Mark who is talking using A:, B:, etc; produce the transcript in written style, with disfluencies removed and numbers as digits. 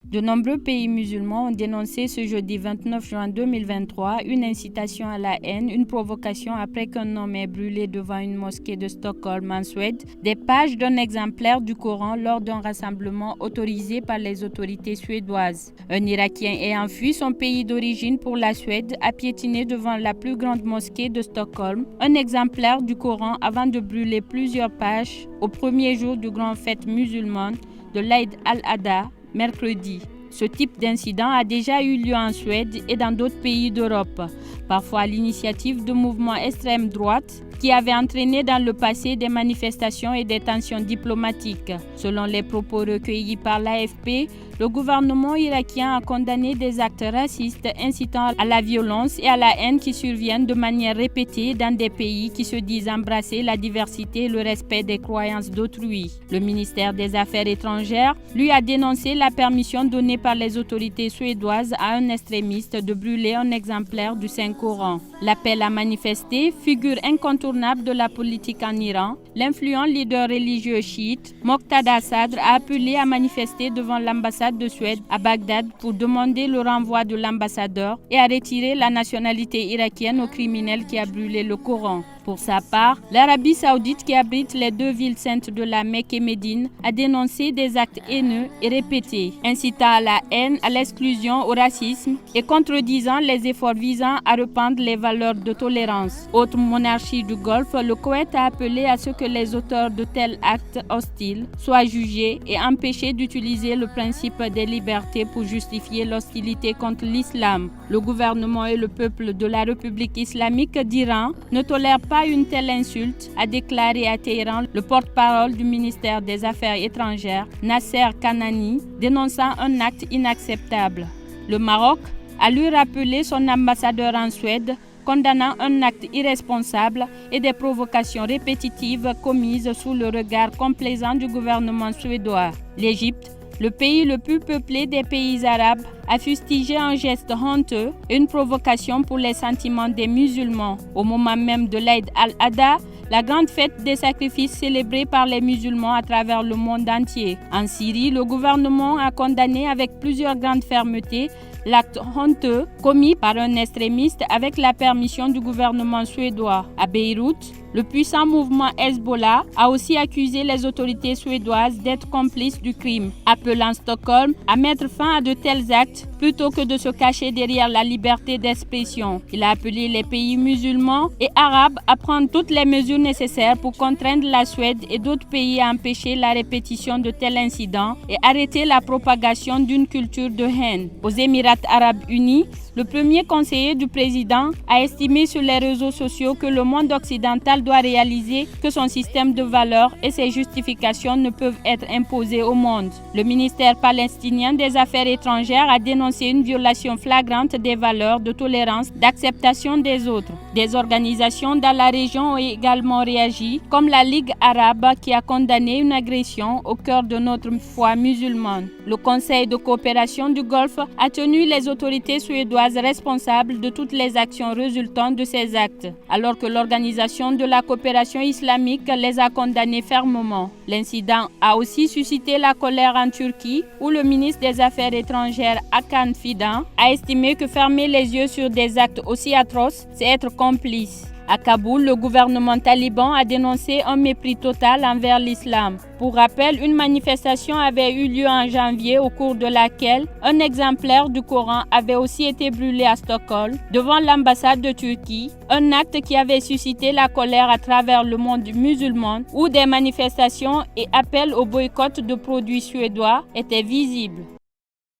A: De nombreux pays musulmans ont dénoncé ce jeudi 29 juin 2023 une incitation à la haine, une provocation après qu'un homme ait brûlé devant une mosquée de Stockholm en Suède des pages d'un exemplaire du Coran lors d'un rassemblement autorisé par les autorités suédoises. Un Irakien ayant fui son pays d'origine pour la Suède a piétiné devant la plus grande mosquée de Stockholm un exemplaire du Coran avant de brûler plusieurs pages au premier jour du grand fête musulmane de l'Aïd al-Adha, mercredi. Ce type d'incident a déjà eu lieu en Suède et dans d'autres pays d'Europe, parfois à l'initiative de mouvements extrême droite qui avaient entraîné dans le passé des manifestations et des tensions diplomatiques. Selon les propos recueillis par l'AFP, le gouvernement irakien a condamné des actes racistes incitant à la violence et à la haine qui surviennent de manière répétée dans des pays qui se disent embrasser la diversité et le respect des croyances d'autrui. Le ministère des Affaires étrangères, lui, a dénoncé la permission donnée par les autorités suédoises à un extrémiste de brûler un exemplaire du Saint-Coran. L'appel à manifester, figure incontournable de la politique en Iran, l'influent leader religieux chiite, Moqtada Sadr, a appelé à manifester devant l'ambassade de Suède à Bagdad pour demander le renvoi de l'ambassadeur et à retirer la nationalité irakienne au criminel qui a brûlé le Coran. Pour sa part, l'Arabie saoudite, qui abrite les deux villes saintes de la Mecque et Médine, a dénoncé des actes haineux et répétés, incitant à la haine, à l'exclusion, au racisme et contredisant les efforts visant à répandre les valeurs de tolérance. Autre monarchie du Golfe, le Koweït a appelé à ce que les auteurs de tels actes hostiles soient jugés et empêchés d'utiliser le principe des libertés pour justifier l'hostilité contre l'islam. Le gouvernement et le peuple de la République islamique d'Iran ne tolèrent pas une telle insulte, a déclaré à Téhéran le porte-parole du ministère des Affaires étrangères, Nasser Kanani, dénonçant un acte inacceptable. Le Maroc a lui rappelé son ambassadeur en Suède, condamnant un acte irresponsable et des provocations répétitives commises sous le regard complaisant du gouvernement suédois. L'Égypte, le pays le plus peuplé des pays arabes, a fustigé un geste honteux et une provocation pour les sentiments des musulmans. Au moment même de l'Aïd al-Adha, la grande fête des sacrifices célébrée par les musulmans à travers le monde entier. En Syrie, le gouvernement a condamné avec plusieurs grandes fermetés l'acte honteux commis par un extrémiste avec la permission du gouvernement suédois. À Beyrouth, le puissant mouvement Hezbollah a aussi accusé les autorités suédoises d'être complices du crime, appelant Stockholm à mettre fin à de tels actes plutôt que de se cacher derrière la liberté d'expression. Il a appelé les pays musulmans et arabes à prendre toutes les mesures nécessaires pour contraindre la Suède et d'autres pays à empêcher la répétition de tels incidents et arrêter la propagation d'une culture de haine. Aux Émirats arabes unis, le premier conseiller du président a estimé sur les réseaux sociaux que le monde occidental doit réaliser que son système de valeurs et ses justifications ne peuvent être imposées au monde. Le ministère palestinien des Affaires étrangères a dénoncé une violation flagrante des valeurs de tolérance, d'acceptation des autres. Des organisations dans la région ont également réagi, comme la Ligue arabe qui a condamné une agression au cœur de notre foi musulmane. Le Conseil de coopération du Golfe a tenu les autorités suédoises responsables de toutes les actions résultant de ces actes, alors que l'Organisation de la coopération islamique les a condamnés fermement. L'incident a aussi suscité la colère en Turquie, où le ministre des Affaires étrangères Hakan Fidan a estimé que fermer les yeux sur des actes aussi atroces, c'est être complice. À Kaboul, le gouvernement taliban a dénoncé un mépris total envers l'islam. Pour rappel, une manifestation avait eu lieu en janvier au cours de laquelle un exemplaire du Coran avait aussi été brûlé à Stockholm devant l'ambassade de Turquie, un acte qui avait suscité la colère à travers le monde musulman où des manifestations et appels au boycott de produits suédois étaient visibles.